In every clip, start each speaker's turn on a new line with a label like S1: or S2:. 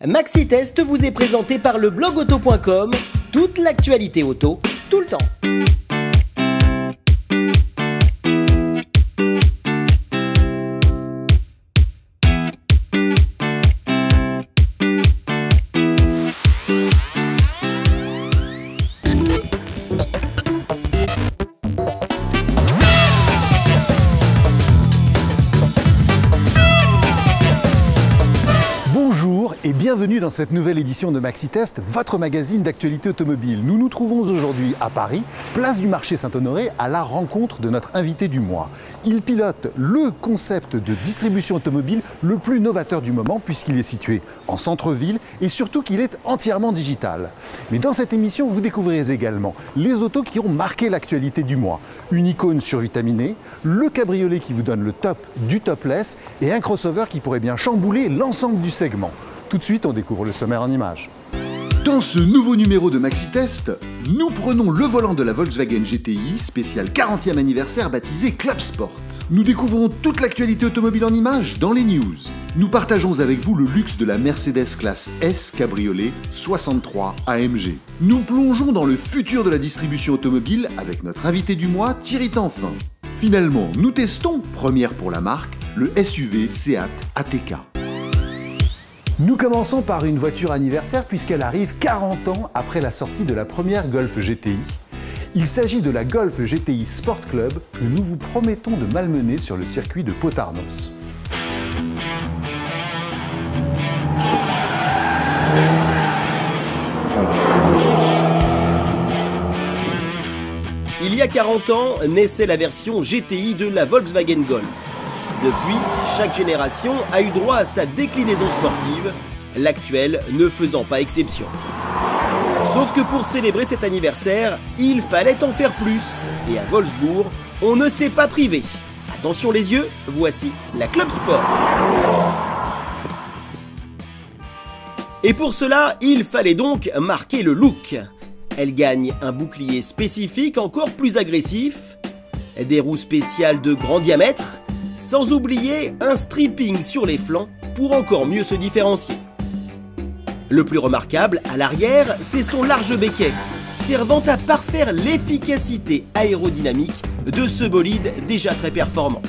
S1: Maxi-Test vous est présenté par le blogauto.com, toute l'actualité auto, tout le temps.
S2: Bonjour et bienvenue dans cette nouvelle édition de Maxi-Test, votre magazine d'actualité automobile. Nous nous trouvons aujourd'hui à Paris, place du marché Saint-Honoré, à la rencontre de notre invité du mois. Il pilote le concept de distribution automobile le plus novateur du moment puisqu'il est situé en centre-ville et surtout qu'il est entièrement digital. Mais dans cette émission, vous découvrirez également les autos qui ont marqué l'actualité du mois. Une icône survitaminée, le cabriolet qui vous donne le top du topless et un crossover qui pourrait bien chambouler l'ensemble du segment. Tout de suite, on découvre le sommaire en images. Dans ce nouveau numéro de Maxi-Test, nous prenons le volant de la Volkswagen GTI, spécial 40e anniversaire baptisé Club Sport. Nous découvrons toute l'actualité automobile en images dans les news. Nous partageons avec vous le luxe de la Mercedes classe S Cabriolet 63 AMG. Nous plongeons dans le futur de la distribution automobile avec notre invité du mois, Thierry Tanfin. Finalement, nous testons, première pour la marque, le SUV Seat ATK. Nous commençons par une voiture anniversaire puisqu'elle arrive 40 ans après la sortie de la première Golf GTI. Il s'agit de la Golf GTI Sport Club que nous vous promettons de malmener sur le circuit de Potarnos.
S1: Il y a 40 ans, naissait la version GTI de la Volkswagen Golf. Depuis, chaque génération a eu droit à sa déclinaison sportive, l'actuelle ne faisant pas exception. Sauf que pour célébrer cet anniversaire, il fallait en faire plus. Et à Wolfsburg, on ne s'est pas privé. Attention les yeux, voici la Club Sport. Et pour cela, il fallait donc marquer le look. Elle gagne un bouclier spécifique encore plus agressif, des roues spéciales de grand diamètre, sans oublier un stripping sur les flancs pour encore mieux se différencier. Le plus remarquable, à l'arrière, c'est son large becquet, servant à parfaire l'efficacité aérodynamique de ce bolide déjà très performant.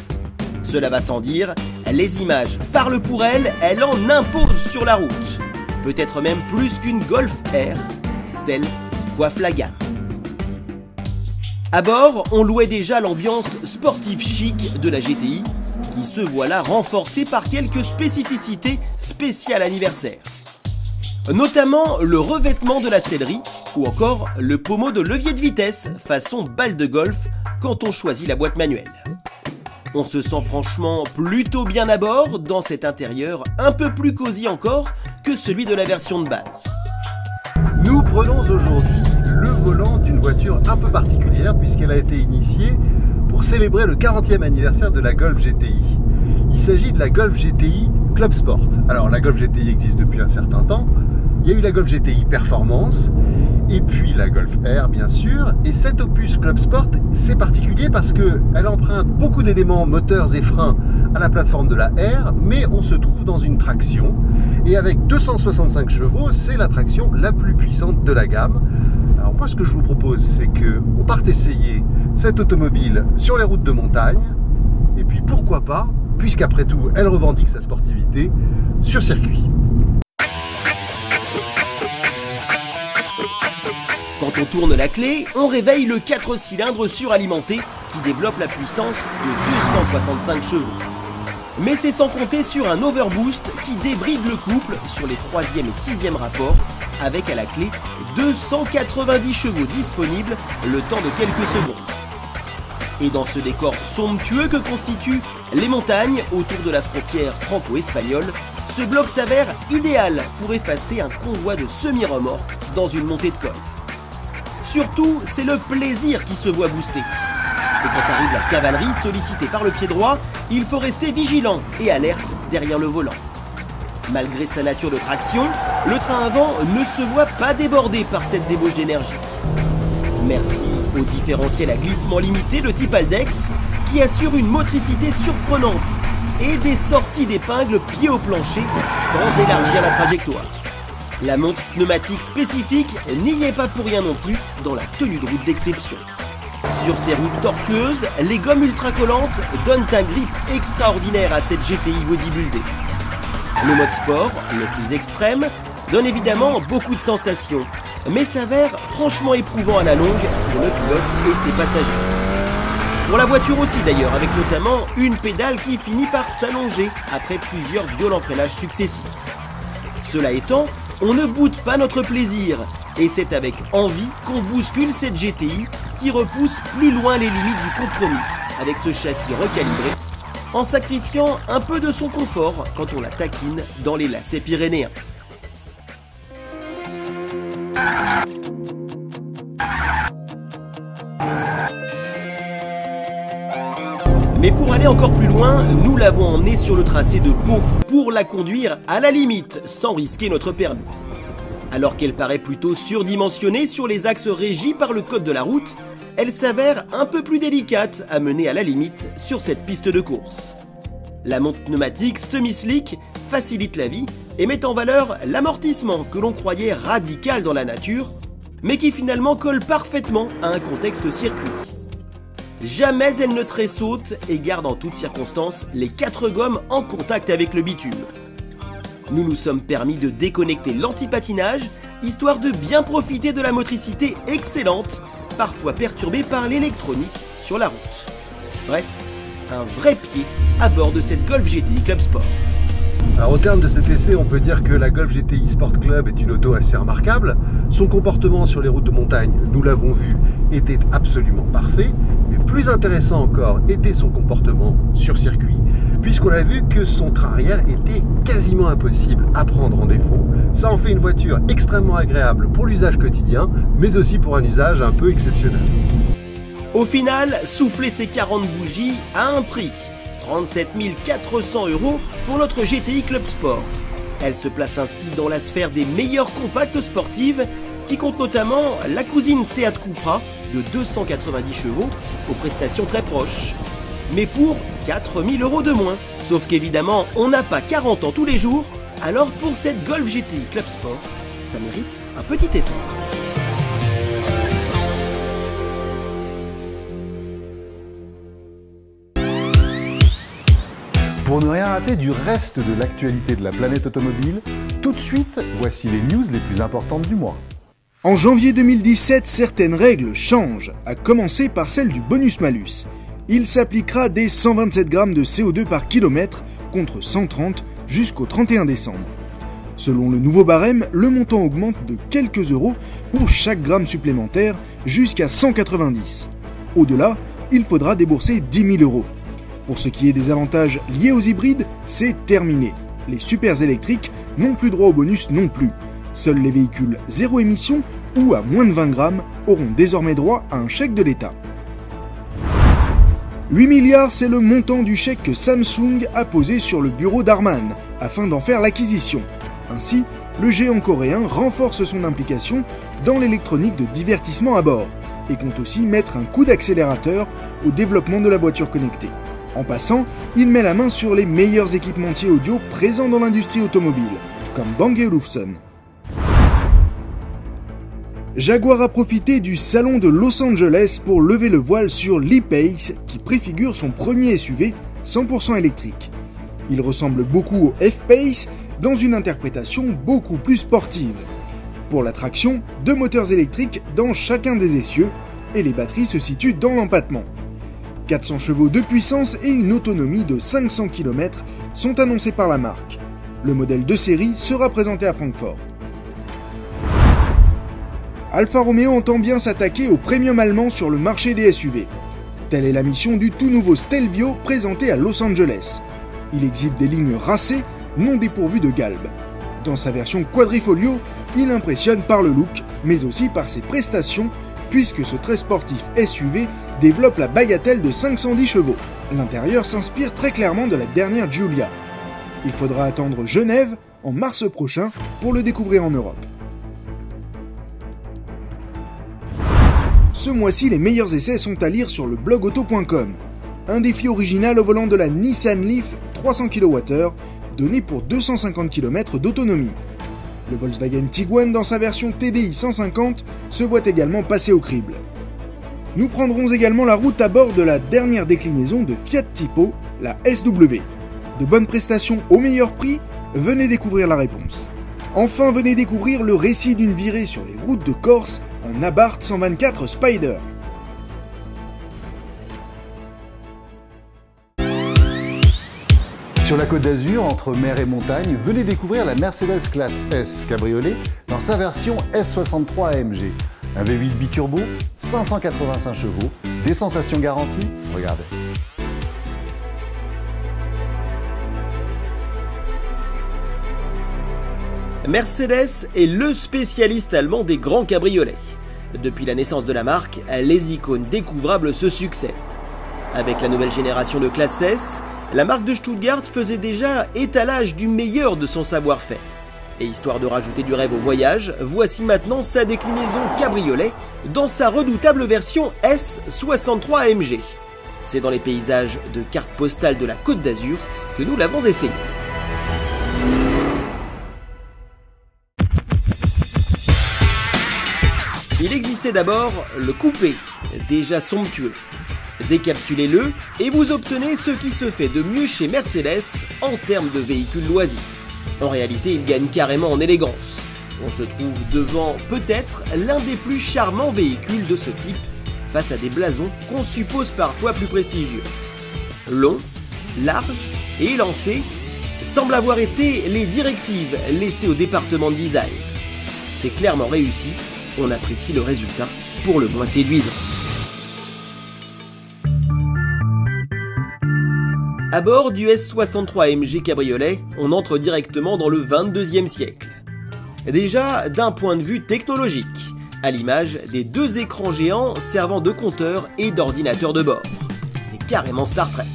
S1: Cela va sans dire, les images parlent pour elle, elle en impose sur la route. Peut-être même plus qu'une Golf R, celle qui coiffe la gamme. À bord, on louait déjà l'ambiance sportive chic de la GTI, qui se voit là renforcée par quelques spécificités spéciales anniversaire. Notamment le revêtement de la sellerie ou encore le pommeau de levier de vitesse façon balle de golf quand on choisit la boîte manuelle. On se sent franchement plutôt bien à bord dans cet intérieur un peu plus cosy encore que celui de la version de base.
S2: Nous prenons aujourd'hui le volant d'une voiture un peu particulière puisqu'elle a été initiée pour célébrer le 40e anniversaire de la Golf GTI. Il s'agit de la Golf GTI Club Sport. Alors la Golf GTI existe depuis un certain temps. Il y a eu la Golf GTI Performance et puis la Golf R bien sûr. Et cet opus Club Sport, c'est particulier parce qu'elle emprunte beaucoup d'éléments moteurs et freins à la plateforme de la R, mais on se trouve dans une traction. Et avec 265 chevaux, c'est la traction la plus puissante de la gamme. Alors moi ce que je vous propose, c'est qu'on parte essayer cette automobile sur les routes de montagne, et puis pourquoi pas, puisqu'après tout elle revendique sa sportivité, sur circuit.
S1: Quand on tourne la clé, on réveille le 4 cylindres suralimenté qui développe la puissance de 265 chevaux. Mais c'est sans compter sur un overboost qui débride le couple sur les 3e et 6e rapports, avec à la clé 290 chevaux disponibles le temps de quelques secondes. Et dans ce décor somptueux que constituent les montagnes autour de la frontière franco-espagnole, ce bloc s'avère idéal pour effacer un convoi de semi-remorques dans une montée de col. Surtout, c'est le plaisir qui se voit boosté. Et quand arrive la cavalerie sollicitée par le pied droit, il faut rester vigilant et alerte derrière le volant. Malgré sa nature de traction, le train avant ne se voit pas débordé par cette débauche d'énergie. Merci au différentiel à glissement limité de type Aldex qui assure une motricité surprenante et des sorties d'épingle pied au plancher sans élargir la trajectoire. La montre pneumatique spécifique n'y est pas pour rien non plus dans la tenue de route d'exception. Sur ces routes tortueuses, les gommes ultra collantes donnent un grip extraordinaire à cette GTI bodybuildée. Le mode sport, le plus extrême, donne évidemment beaucoup de sensations, mais s'avère franchement éprouvant à la longue pour le pilote et ses passagers. Pour la voiture aussi d'ailleurs, avec notamment une pédale qui finit par s'allonger après plusieurs violents freinages successifs. Cela étant, on ne boude pas notre plaisir, et c'est avec envie qu'on bouscule cette GTI qui repousse plus loin les limites du compromis avec ce châssis recalibré, en sacrifiant un peu de son confort quand on la taquine dans les lacets pyrénéens. Mais pour aller encore plus loin, nous l'avons emmenée sur le tracé de Pau pour la conduire à la limite, sans risquer notre permis. Alors qu'elle paraît plutôt surdimensionnée sur les axes régis par le code de la route, elle s'avère un peu plus délicate à mener à la limite sur cette piste de course. La montre pneumatique semi-slick facilite la vie et met en valeur l'amortissement que l'on croyait radical dans la nature, mais qui finalement colle parfaitement à un contexte circuit. Jamais elle ne tressaute et garde en toutes circonstances les 4 gommes en contact avec le bitume. Nous nous sommes permis de déconnecter l'antipatinage, histoire de bien profiter de la motricité excellente, parfois perturbée par l'électronique sur la route. Bref, un vrai pied à bord de cette Golf GTI Club Sport.
S2: Alors au terme de cet essai, on peut dire que la Golf GTI Sport Club est une auto assez remarquable. Son comportement sur les routes de montagne, nous l'avons vu, était absolument parfait. Mais plus intéressant encore était son comportement sur circuit, puisqu'on a vu que son train arrière était quasiment impossible à prendre en défaut. Ça en fait une voiture extrêmement agréable pour l'usage quotidien, mais aussi pour un usage un peu exceptionnel.
S1: Au final, souffler ces 40 bougies a un prix. 37 400 € pour notre GTI Club Sport. Elle se place ainsi dans la sphère des meilleures compacts sportives qui compte notamment la cousine Seat Cupra de 290 chevaux aux prestations très proches. Mais pour 4 000 € de moins. Sauf qu'évidemment, on n'a pas 40 ans tous les jours, alors pour cette Golf GTI Club Sport, ça mérite un petit effort.
S2: Pour ne rien rater du reste de l'actualité de la planète automobile, tout de suite, voici les news les plus importantes du mois.
S3: En janvier 2017, certaines règles changent, à commencer par celle du bonus-malus. Il s'appliquera dès 127 grammes de CO2 par kilomètre contre 130 jusqu'au 31 décembre. Selon le nouveau barème, le montant augmente de quelques euros pour chaque gramme supplémentaire jusqu'à 190. Au-delà, il faudra débourser 10 000 €. Pour ce qui est des avantages liés aux hybrides, c'est terminé. Les supers électriques n'ont plus droit au bonus non plus. Seuls les véhicules zéro émission ou à moins de 20 grammes auront désormais droit à un chèque de l'État. 8 milliards, c'est le montant du chèque que Samsung a posé sur le bureau d'Arman afin d'en faire l'acquisition. Ainsi, le géant coréen renforce son implication dans l'électronique de divertissement à bord et compte aussi mettre un coup d'accélérateur au développement de la voiture connectée. En passant, il met la main sur les meilleurs équipementiers audio présents dans l'industrie automobile, comme Bang & Olufsen. Jaguar a profité du salon de Los Angeles pour lever le voile sur l'E-Pace, qui préfigure son premier SUV 100% électrique. Il ressemble beaucoup au F-Pace, dans une interprétation beaucoup plus sportive. Pour la traction, 2 moteurs électriques dans chacun des essieux, et les batteries se situent dans l'empattement. 400 chevaux de puissance et une autonomie de 500 km sont annoncés par la marque. Le modèle de série sera présenté à Francfort. Alfa Romeo entend bien s'attaquer au premium allemand sur le marché des SUV. Telle est la mission du tout nouveau Stelvio présenté à Los Angeles. Il exhibe des lignes racées, non dépourvues de galbe. Dans sa version quadrifolio, il impressionne par le look, mais aussi par ses prestations, puisque ce très sportif SUV développe la bagatelle de 510 chevaux. L'intérieur s'inspire très clairement de la dernière Giulia. Il faudra attendre Genève en mars prochain pour le découvrir en Europe. Ce mois-ci, les meilleurs essais sont à lire sur le blogauto.com. Un défi original au volant de la Nissan Leaf 300 kWh, donné pour 250 km d'autonomie. Le Volkswagen Tiguan dans sa version TDI 150 se voit également passer au crible. Nous prendrons également la route à bord de la dernière déclinaison de Fiat Tipo, la SW. De bonnes prestations au meilleur prix, venez découvrir la réponse. Enfin, venez découvrir le récit d'une virée sur les routes de Corse en Abarth 124 Spider.
S2: Sur la Côte d'Azur, entre mer et montagne, venez découvrir la Mercedes Classe S Cabriolet dans sa version S63 AMG. Un V8 biturbo, 585 chevaux, des sensations garanties, regardez.
S1: Mercedes est le spécialiste allemand des grands cabriolets. Depuis la naissance de la marque, les icônes découvrables se succèdent. Avec la nouvelle génération de Classe S, la marque de Stuttgart faisait déjà étalage du meilleur de son savoir-faire. Et histoire de rajouter du rêve au voyage, voici maintenant sa déclinaison cabriolet dans sa redoutable version S63 AMG. C'est dans les paysages de cartes postales de la Côte d'Azur que nous l'avons essayé. Il existait d'abord le coupé, déjà somptueux. Décapsulez-le et vous obtenez ce qui se fait de mieux chez Mercedes en termes de véhicules loisirs. En réalité, il gagne carrément en élégance. On se trouve devant peut-être l'un des plus charmants véhicules de ce type, face à des blasons qu'on suppose parfois plus prestigieux. Long, large et élancé semblent avoir été les directives laissées au département de design. C'est clairement réussi, on apprécie le résultat pour le moins séduisant. À bord du S63 AMG Cabriolet, on entre directement dans le 22e siècle. Déjà d'un point de vue technologique, à l'image des deux écrans géants servant de compteur et d'ordinateur de bord. C'est carrément Star Trek.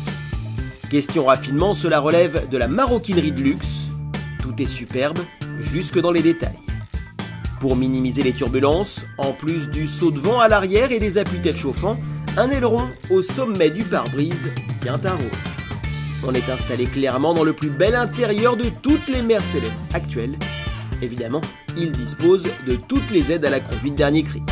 S1: Question raffinement, cela relève de la maroquinerie de luxe. Tout est superbe, jusque dans les détails. Pour minimiser les turbulences, en plus du saut de vent à l'arrière et des appuis-têtes chauffants, un aileron au sommet du pare-brise tient un rôle. On est installé clairement dans le plus bel intérieur de toutes les Mercedes actuelles. Évidemment, il dispose de toutes les aides à la conduite dernier cri.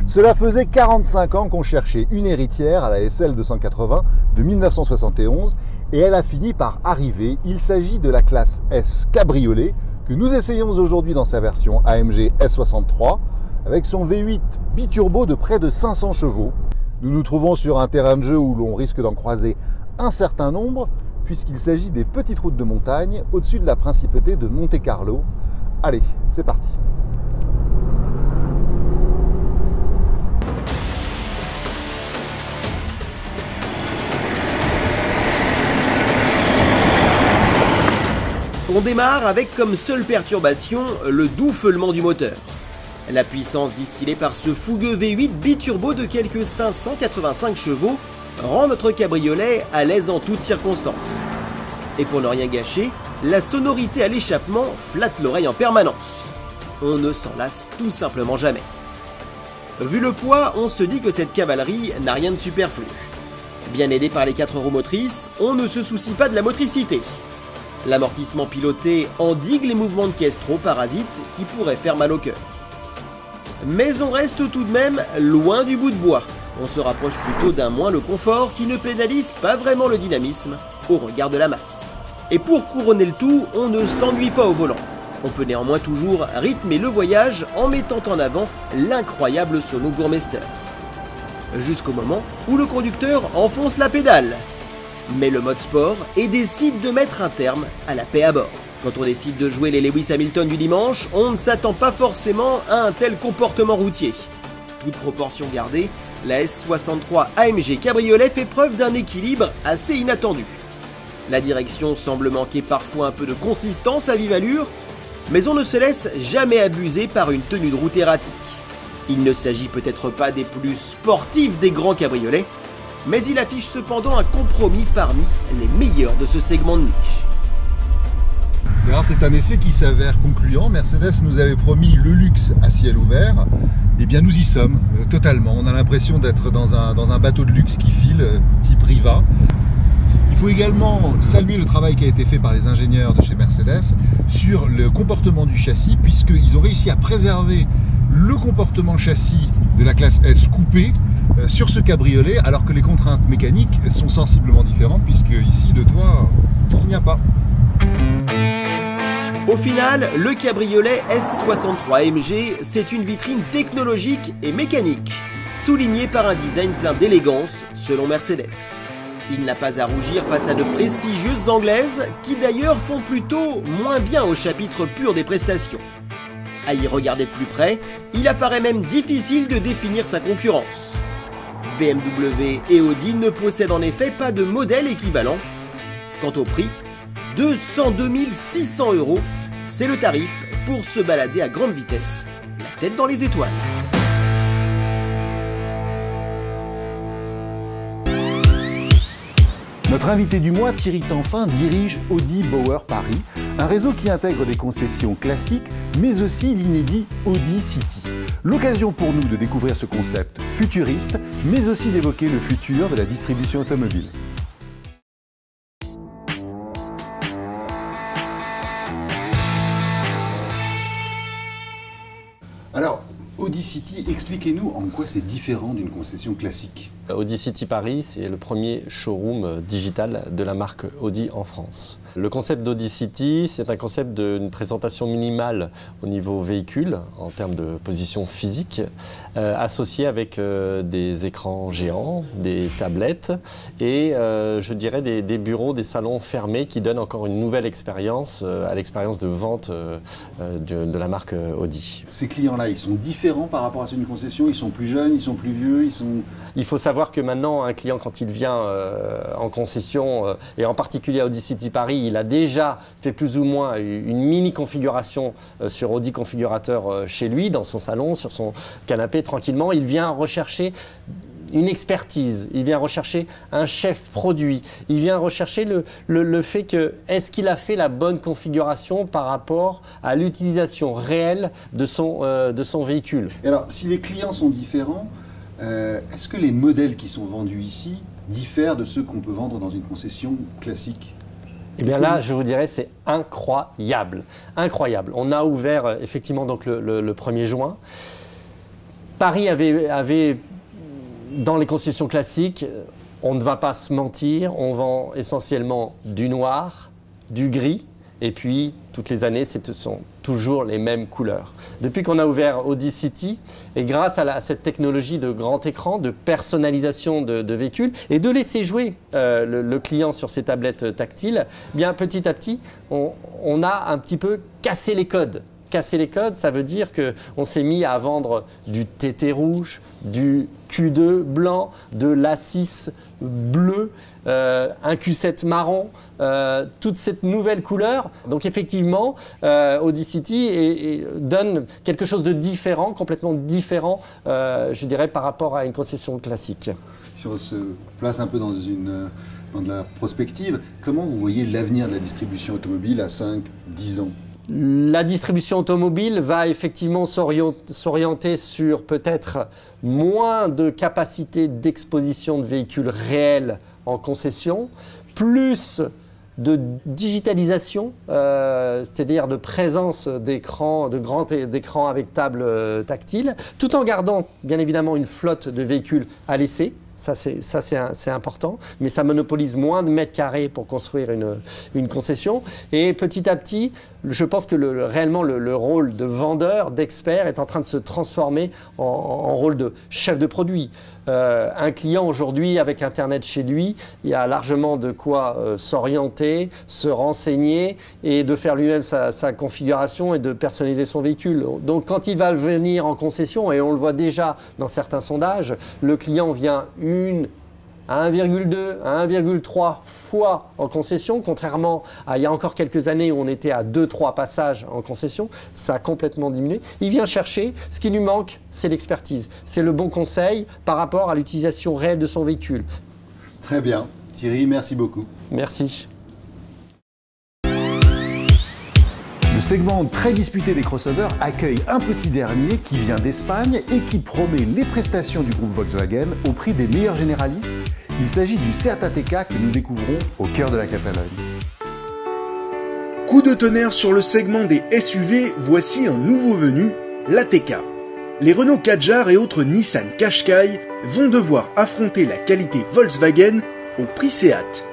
S2: Cela faisait 45 ans qu'on cherchait une héritière à la SL 280 de 1971 et elle a fini par arriver. Il s'agit de la classe S Cabriolet que nous essayons aujourd'hui dans sa version AMG S63 avec son V8 biturbo de près de 500 chevaux. Nous nous trouvons sur un terrain de jeu où l'on risque d'en croiser un certain nombre puisqu'il s'agit des petites routes de montagne au-dessus de la principauté de Monte-Carlo. Allez, c'est parti.
S1: On démarre avec comme seule perturbation le doux feulement du moteur. La puissance distillée par ce fougueux V8 biturbo de quelques 585 chevaux rend notre cabriolet à l'aise en toutes circonstances. Et pour ne rien gâcher, la sonorité à l'échappement flatte l'oreille en permanence. On ne s'en lasse tout simplement jamais. Vu le poids, on se dit que cette cavalerie n'a rien de superflu. Bien aidé par les 4 roues motrices, on ne se soucie pas de la motricité. L'amortissement piloté endigue les mouvements de caisse trop parasites qui pourraient faire mal au cœur. Mais on reste tout de même loin du bout de bois. On se rapproche plutôt d'un moindre confort qui ne pénalise pas vraiment le dynamisme au regard de la masse. Et pour couronner le tout, on ne s'ennuie pas au volant. On peut néanmoins toujours rythmer le voyage en mettant en avant l'incroyable sono Burmester. Jusqu'au moment où le conducteur enfonce la pédale, met le mode sport et décide de mettre un terme à la paix à bord. Quand on décide de jouer les Lewis Hamilton du dimanche, on ne s'attend pas forcément à un tel comportement routier. Toute proportion gardée, la S63 AMG Cabriolet fait preuve d'un équilibre assez inattendu. La direction semble manquer parfois un peu de consistance à vive allure, mais on ne se laisse jamais abuser par une tenue de route erratique. Il ne s'agit peut-être pas des plus sportifs des grands cabriolets, mais il affiche cependant un compromis parmi les meilleurs de ce segment de niche.
S2: Alors c'est un essai qui s'avère concluant. Mercedes nous avait promis le luxe à ciel ouvert. Eh bien nous y sommes, totalement. On a l'impression d'être dans un bateau de luxe qui file, type Riva. Il faut également saluer le travail qui a été fait par les ingénieurs de chez Mercedes sur le comportement du châssis, puisqu'ils ont réussi à préserver le comportement châssis de la classe S coupé sur ce cabriolet, alors que les contraintes mécaniques sont sensiblement différentes, puisque ici, de toit, il n'y a pas.
S1: Au final, le cabriolet S63 AMG, c'est une vitrine technologique et mécanique, soulignée par un design plein d'élégance, selon Mercedes. Il n'a pas à rougir face à de prestigieuses anglaises, qui d'ailleurs font plutôt moins bien au chapitre pur des prestations. À y regarder de plus près, il apparaît même difficile de définir sa concurrence. BMW et Audi ne possèdent en effet pas de modèle équivalent. Quant au prix, 202 600 €, c'est le tarif pour se balader à grande vitesse, la tête dans les étoiles.
S2: Notre invité du mois, Thierry Tanfin, dirige Audi Bauer Paris, un réseau qui intègre des concessions classiques, mais aussi l'inédit Audi City. L'occasion pour nous de découvrir ce concept futuriste, mais aussi d'évoquer le futur de la distribution automobile. Alors, Audi City, expliquez-nous en quoi c'est différent d'une concession classique.
S4: Audi City Paris, c'est le premier showroom digital de la marque Audi en France. Le concept d'Audi City, c'est un concept d'une présentation minimale au niveau véhicule, en termes de position physique, associé avec des écrans géants, des tablettes et je dirais des bureaux, des salons fermés qui donnent encore une nouvelle expérience à l'expérience de vente de la marque Audi.
S2: Ces clients-là, ils sont différents par rapport à une concession? Ils sont plus jeunes, ils sont plus vieux, ils sont...
S4: Il faut savoir que maintenant, un client, quand il vient en concession, et en particulier à Audi City Paris, il a déjà fait plus ou moins une mini-configuration sur Audi Configurateur chez lui, dans son salon, sur son canapé, tranquillement. Il vient rechercher une expertise, il vient rechercher un chef produit, il vient rechercher le fait que est-ce qu'il a fait la bonne configuration par rapport à l'utilisation réelle de son véhicule.
S2: Et alors, si les clients sont différents, est-ce que les modèles qui sont vendus ici diffèrent de ceux qu'on peut vendre dans une concession classique?
S4: Eh bien là, je vous dirais, c'est incroyable. Incroyable. On a ouvert effectivement donc le 1er juin. Paris avait dans les concessions classiques, on ne va pas se mentir, on vend essentiellement du noir, du gris, et puis toutes les années, ce sont toujours les mêmes couleurs. Depuis qu'on a ouvert Audi City, et grâce à cette technologie de grand écran, de personnalisation de véhicules, et de laisser jouer le client sur ses tablettes tactiles, bien petit à petit, on a un petit peu cassé les codes. Casser les codes, ça veut dire qu'on s'est mis à vendre du TT rouge, du Q2 blanc, de l'A6 bleu, un Q7 marron, toute cette nouvelle couleur. Donc effectivement, Audi City donne quelque chose de différent, complètement différent, je dirais, par rapport à une concession classique.
S2: Si on se place un peu dans de la prospective, comment vous voyez l'avenir de la distribution automobile à 5-10 ans ?
S4: La distribution automobile va effectivement s'orienter sur peut-être moins de capacité d'exposition de véhicules réels en concession, plus de digitalisation, c'est-à-dire de présence d'écrans, d'écrans avec table tactile, tout en gardant bien évidemment une flotte de véhicules à l'essai. Ça, c'est important, mais ça monopolise moins de mètres carrés pour construire une concession. Et petit à petit, je pense que réellement le rôle de vendeur, d'expert est en train de se transformer en rôle de chef de produit. Un client aujourd'hui, avec Internet chez lui, il y a largement de quoi s'orienter, se renseigner et de faire lui-même sa configuration et de personnaliser son véhicule. Donc quand il va venir en concession, et on le voit déjà dans certains sondages, le client vient à 1,2, à 1,3 fois en concession, contrairement à il y a encore quelques années où on était à 2-3 passages en concession, ça a complètement diminué. Il vient chercher, ce qui lui manque, c'est l'expertise, c'est le bon conseil par rapport à l'utilisation réelle de son véhicule.
S2: Très bien. Thierry, merci beaucoup.
S4: Merci.
S2: Le segment très disputé des crossovers accueille un petit dernier qui vient d'Espagne et qui promet les prestations du groupe Volkswagen au prix des meilleurs généralistes Il s'agit du Seat Ateca que nous découvrons au cœur de la Catalogne.
S3: Coup de tonnerre sur le segment des SUV, voici un nouveau venu, l'Ateca. Les Renault Kadjar et autres Nissan Qashqai vont devoir affronter la qualité Volkswagen au prix Seat.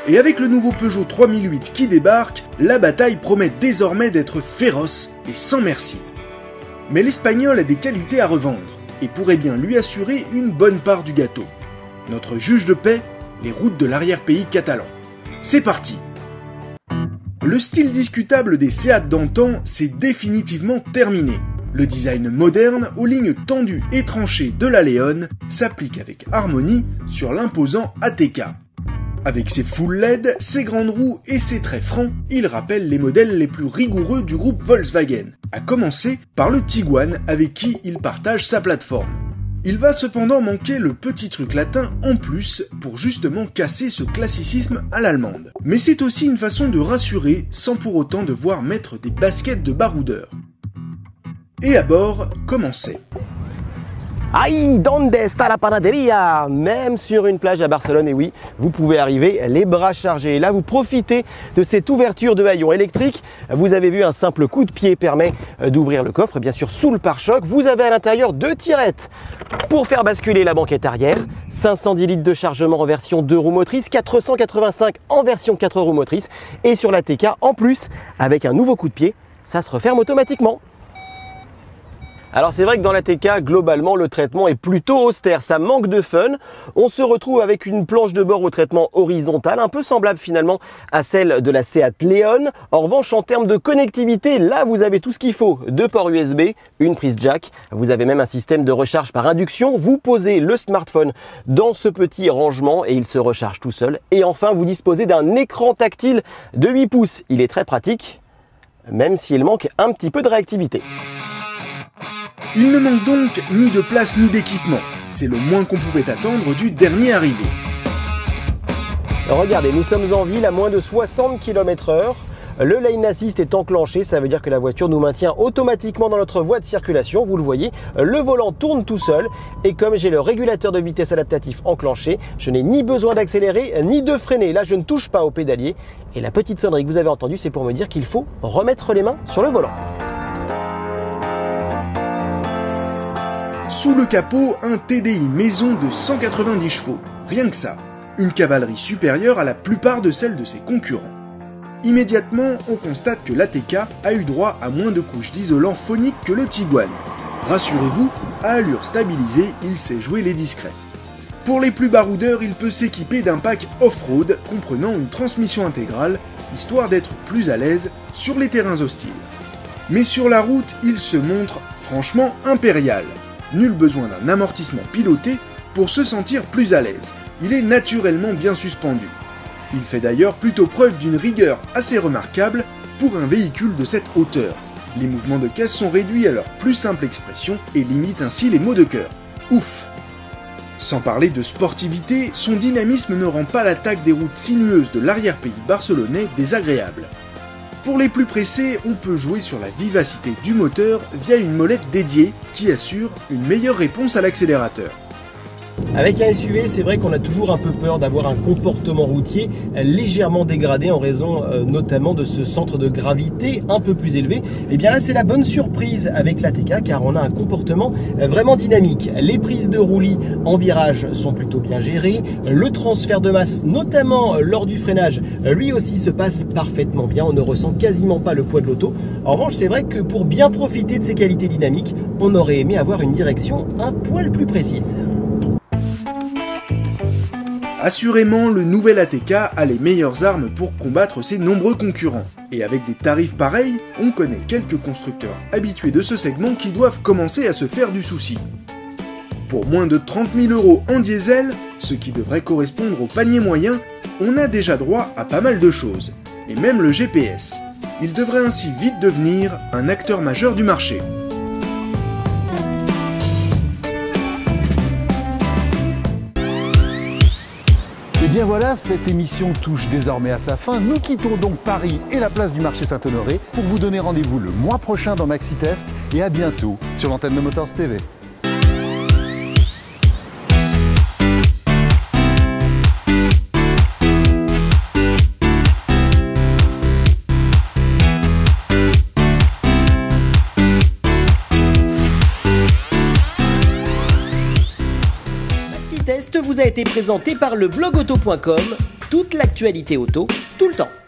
S3: Et avec le nouveau Peugeot 3008 qui débarque, la bataille promet désormais d'être féroce et sans merci. Mais l'Espagnol a des qualités à revendre et pourrait bien lui assurer une bonne part du gâteau. Notre juge de paix, les routes de l'arrière-pays catalan. C'est parti! Le style discutable des Seat d'antan s'est définitivement terminé. Le design moderne, aux lignes tendues et tranchées de la León, s'applique avec harmonie sur l'imposant Ateca. Avec ses full LED, ses grandes roues et ses traits francs, il rappelle les modèles les plus rigoureux du groupe Volkswagen, à commencer par le Tiguan avec qui il partage sa plateforme. Il va cependant manquer le petit truc latin en plus pour justement casser ce classicisme à l'allemande. Mais c'est aussi une façon de rassurer sans pour autant devoir mettre des baskets de baroudeur. Et à bord, commencez.
S1: Aïe, donde está la panadería? Même sur une plage à Barcelone, et oui, vous pouvez arriver les bras chargés. Et là, vous profitez de cette ouverture de haillons électriques. Vous avez vu, un simple coup de pied permet d'ouvrir le coffre, bien sûr sous le pare-choc. Vous avez à l'intérieur 2 tirettes pour faire basculer la banquette arrière. 510 litres de chargement en version 2 roues motrices, 485 en version 4 roues motrices. Et sur l'Ateca, en plus, avec un nouveau coup de pied, ça se referme automatiquement. Alors c'est vrai que dans l'Ateca, globalement, le traitement est plutôt austère, ça manque de fun. On se retrouve avec une planche de bord au traitement horizontal, un peu semblable finalement à celle de la Seat León. En revanche, en termes de connectivité, là vous avez tout ce qu'il faut. 2 ports USB, une prise jack, vous avez même un système de recharge par induction. Vous posez le smartphone dans ce petit rangement et il se recharge tout seul. Et enfin, vous disposez d'un écran tactile de 8 pouces. Il est très pratique, même s'il manque un petit peu de réactivité.
S3: Il ne manque donc ni de place ni d'équipement. C'est le moins qu'on pouvait attendre du dernier arrivé.
S1: Regardez, nous sommes en ville à moins de 60 km/h. Le lane assist est enclenché, ça veut dire que la voiture nous maintient automatiquement dans notre voie de circulation. Vous le voyez, le volant tourne tout seul. Et comme j'ai le régulateur de vitesse adaptatif enclenché, je n'ai ni besoin d'accélérer ni de freiner. Là, je ne touche pas au pédalier. Et la petite sonnerie que vous avez entendue, c'est pour me dire qu'il faut remettre les mains sur le volant.
S3: Sous le capot, un TDI maison de 190 chevaux. Rien que ça. Une cavalerie supérieure à la plupart de celles de ses concurrents. Immédiatement, on constate que l'Ateca a eu droit à moins de couches d'isolant phonique que le Tiguan. Rassurez-vous, à allure stabilisée, il sait jouer les discrets. Pour les plus baroudeurs, il peut s'équiper d'un pack off-road comprenant une transmission intégrale, histoire d'être plus à l'aise sur les terrains hostiles. Mais sur la route, il se montre franchement impérial. Nul besoin d'un amortissement piloté pour se sentir plus à l'aise. Il est naturellement bien suspendu. Il fait d'ailleurs plutôt preuve d'une rigueur assez remarquable pour un véhicule de cette hauteur. Les mouvements de caisse sont réduits à leur plus simple expression et limitent ainsi les maux de cœur. Ouf! Sans parler de sportivité, son dynamisme ne rend pas l'attaque des routes sinueuses de l'arrière-pays barcelonais désagréable. Pour les plus pressés, on peut jouer sur la vivacité du moteur via une molette dédiée qui assure une meilleure réponse à l'accélérateur.
S1: Avec un SUV, c'est vrai qu'on a toujours un peu peur d'avoir un comportement routier légèrement dégradé en raison notamment de ce centre de gravité un peu plus élevé. Et bien là, c'est la bonne surprise avec l'Ateca car on a un comportement vraiment dynamique. Les prises de roulis en virage sont plutôt bien gérées. Le transfert de masse, notamment lors du freinage, lui aussi se passe parfaitement bien. On ne ressent quasiment pas le poids de l'auto. En revanche, c'est vrai que pour bien profiter de ses qualités dynamiques, on aurait aimé avoir une direction un poil plus précise.
S3: Assurément, le nouvel Ateca a les meilleures armes pour combattre ses nombreux concurrents. Et avec des tarifs pareils, on connaît quelques constructeurs habitués de ce segment qui doivent commencer à se faire du souci. Pour moins de 30 000 € en diesel, ce qui devrait correspondre au panier moyen, on a déjà droit à pas mal de choses. Et même le GPS. Il devrait ainsi vite devenir un acteur majeur du marché.
S2: Et bien voilà, cette émission touche désormais à sa fin. Nous quittons donc Paris et la place du marché Saint-Honoré pour vous donner rendez-vous le mois prochain dans Maxi Test et à bientôt sur l'antenne de Motors TV.
S1: podcast vous a été présenté par le blogauto.com, toute l'actualité auto, tout le temps.